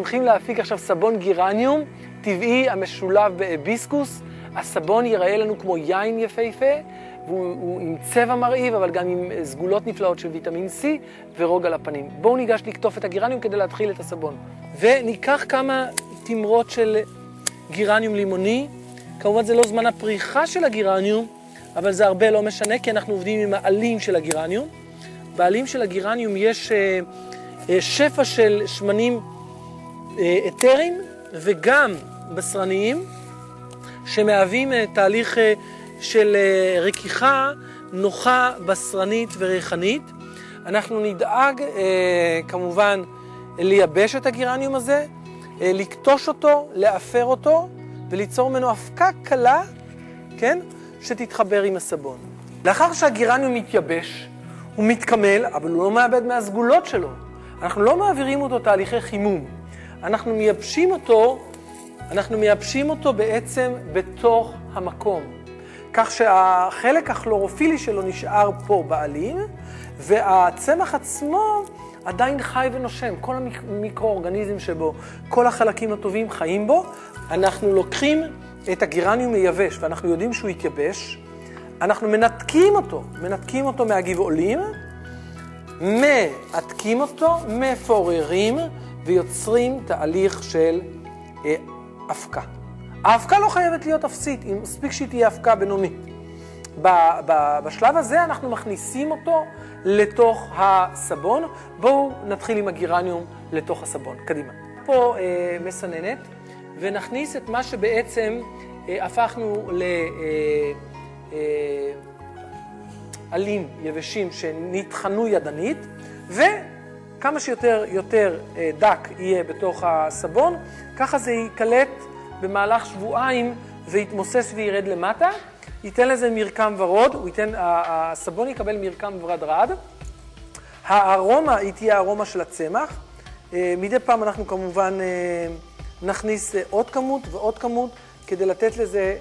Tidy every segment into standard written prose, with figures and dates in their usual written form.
הולכים להפיק עכשיו סבון גירניום טבעי המשולב בהיביסקוס. הסבון ייראה לנו כמו יין יפהפה, והוא עם צבע מרהיב, אבל גם עם סגולות נפלאות של ויטמין C ורוגע לפנים. בואו ניגש לקטוף את הגירניום כדי להתחיל את הסבון. וניקח כמה תמרות של גירניום לימוני. כמובן זה לא זמן הפריחה של הגירניום, אבל זה הרבה לא משנה, כי אנחנו עובדים עם העלים של הגירניום. בעלים של הגירניום יש שפע של שמנים אתרים וגם בשרניים, שמהווים תהליך של רכיכה נוחה, בשרנית וריחנית. אנחנו נדאג כמובן לייבש את הגירניום הזה, לקטוש אותו, לאפר אותו וליצור ממנו אבקה קלה, כן? שתתחבר עם הסבון. לאחר שהגירניום מתייבש, הוא מתקמל, אבל הוא לא מאבד מהסגולות שלו. אנחנו לא מעבירים אותו תהליכי חימום. אנחנו מייבשים אותו בעצם בתוך המקום. כך שהחלק הכלורופילי שלו נשאר פה בעלים, והצמח עצמו עדיין חי ונושם. כל המיקרואורגניזם שבו, כל החלקים הטובים חיים בו. אנחנו לוקחים את הגירניום מייבש, ואנחנו יודעים שהוא יתייבש. אנחנו מנתקים אותו מהגבעולים, מעתקים אותו, מפוררים, ויוצרים תהליך של אבקה. האבקה לא חייבת להיות אפסית, מספיק שהיא תהיה אבקה בינונית. בשלב הזה אנחנו מכניסים אותו לתוך הסבון. בואו נתחיל עם הגירניום לתוך הסבון. קדימה. פה מסננת, ונכניס את מה שבעצם הפכנו לעלים יבשים שנטחנו ידנית, וכמה שיותר דק יהיה בתוך הסבון, ככה זה ייקלט במהלך שבועיים ויתמוסס וירד למטה. ייתן לזה מרקם ורוד, הסבון יקבל מרקם ורדרד. הארומה היא תהיה הארומה של הצמח. מדי פעם אנחנו כמובן נכניס עוד כמות ועוד כמות כדי לתת לזה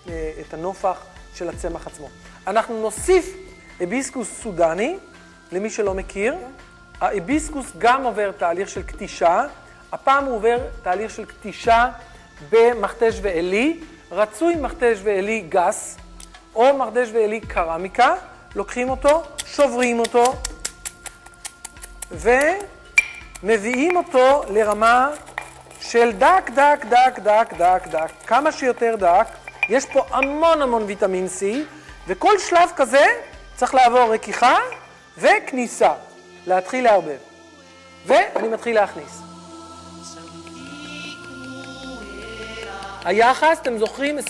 את הנופח של הצמח עצמו. אנחנו נוסיף היביסקוס סודני, למי שלא מכיר. ההיביסקוס גם עובר תהליך של קטישה. הפעם הוא עובר תהליך של קטישה במכתש ועלי. רצוי מכתש ועלי גס, או מכתש ועלי קרמיקה. לוקחים אותו, שוברים אותו, ומביאים אותו לרמה של דק, דק, דק, דק, דק, דק. כמה שיותר דק. יש פה המון ויטמין C, וכל שלב כזה צריך לעבור רכיכה וכניסה. להתחיל לערבב. ואני מתחיל להכניס. היחס, אתם זוכרים, 25%.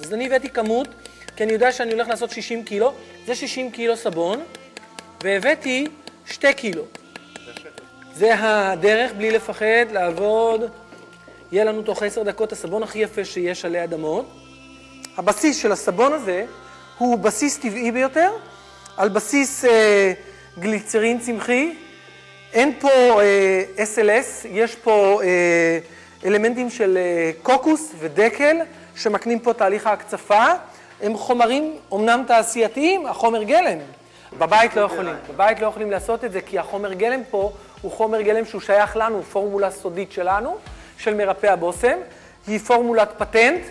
אז אני הבאתי כמות, כי אני יודע שאני הולך לעשות 60 קילו. זה 60 קילו סבון, והבאתי 2 קילו. זה הדרך, בלי לפחד, לעבוד. יהיה לנו תוך 10 דקות הסבון הכי יפה שיש עלי אדמות. הבסיס של הסבון הזה הוא בסיס טבעי ביותר, על בסיס גליצרין צמחי. אין פה SLS, יש פה אלמנטים של קוקוס ודקל שמקנים פה תהליך ההקצפה. הם חומרים אומנם תעשייתיים, החומר גלם. בבית לא יכולים לעשות את זה, כי החומר גלם פה הוא חומר גלם שהוא שייך לנו, פורמולה סודית שלנו, של מרפא הבושם. היא פורמולת פטנט,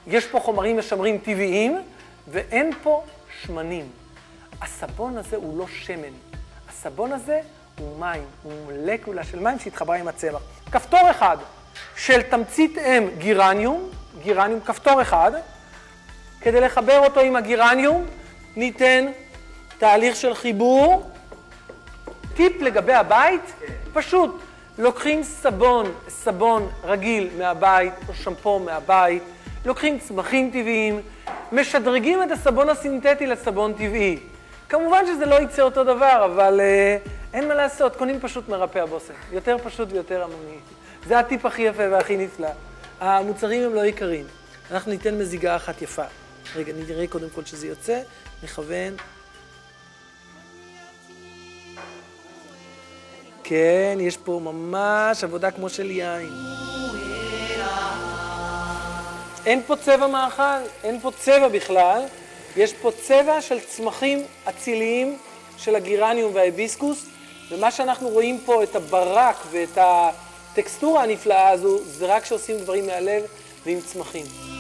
יש פה חומרים משמרים טבעיים, ואין פה שמנים. הסבון הזה הוא לא שמן. הסבון הזה הוא מים, הוא מולקולה של מים שהתחברה עם הצמח. כפתור אחד של תמצית אם גירניום, כפתור אחד. כדי לחבר אותו עם הגירניום, ניתן תהליך של חיבור. טיפ לגבי הבית, פשוט לוקחים סבון רגיל מהבית או שמפו מהבית, לוקחים צמחים טבעיים, משדרגים את הסבון הסינתטי לסבון טבעי. כמובן שזה לא יצא אותו דבר, אבל אין מה לעשות, קונים פשוט מרפא הבושם. יותר פשוט ויותר עממי. זה הטיפ הכי יפה והכי נפלא. המוצרים הם לא יקרים. אנחנו ניתן מזיגה אחת יפה. רגע, נראה קודם כל שזה יוצא, נכוון. כן, יש פה ממש עבודה כמו של יין. אין פה צבע מאכל, אין פה צבע בכלל. יש פה צבע של צמחים אציליים של הגירניום וההיביסקוס, ומה שאנחנו רואים פה, את הברק ואת הטקסטורה הנפלאה הזו זה רק כשעושים דברים מהלב ועם צמחים.